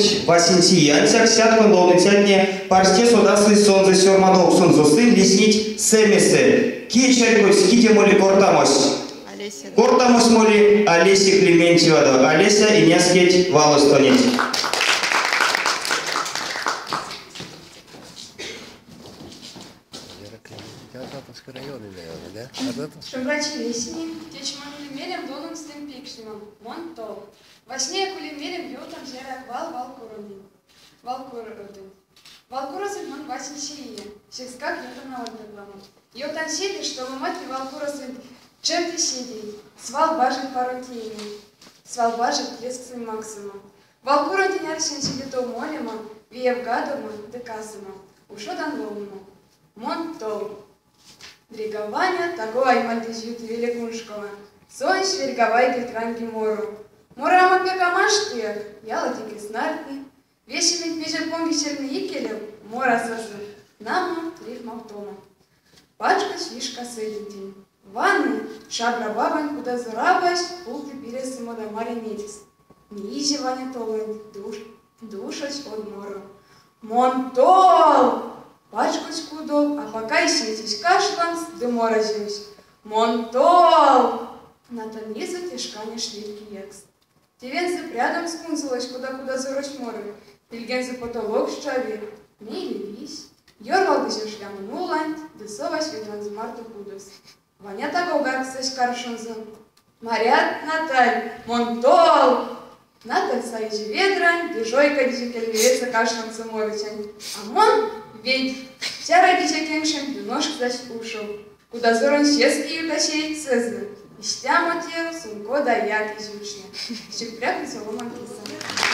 быть Васинтиян, сяксяткан лоунытянне, парсте содаслый сонзы сёрмадок сонзосын леснить семесе. Кичайкось, ките моли кортамось. Кортамось моли Олеси Клементьева, Олеся и нескеть валостонить. Шумрачи лесни, течман лимерем доном с тем пикшнимом, мон тол. Во сне кулимерем бьютом зерак валкуродин. Валкурозин мон васин сирия, сельскак ютом на ольдегламу. Йотан сидит, что мать не валкурозин, чем ты сидит, свал бажит парутиями, свал бажит треск своим максимум. Валкуродин арсен сидит у молема, виев гадома, декасама, ушодан ломну, мон тол. Дригованя, такой мальдизют великуншкова. Сон шверговай гитранги мору. Мора мапека машки, ялотики снарки. Весенный вечерком вечерний икелев, мора сосу. Нама рифмавтома. Пачка свишка средин. Ванны, шабра бабань, куда зарабась, пулты перес ему до мари метис. Не изи ваня толын, душась от мору. Монтол! Пачкать кудол, а пока и светись кашланс, да морозюсь. Монтол! На тонизу тишкане шлитки екс. Тивензы прядом скунзалась, куда зорось море. Пильгензы потолок щави, не левись. Йорвал бы се шляму нуланд, да совась ведан з марту кудос. Ванята гаугарксась каршунзан. Марят Наталь, Монтол! Наталь сайджи ведрань, дежойка дизикельвеца кашланца морычань. А мон ведь вся родича кеншем дюношк зась ушел, куда зорон сески ютасей цезны, и стямо те сумко да як изучне. Щекпряк и соломан киса.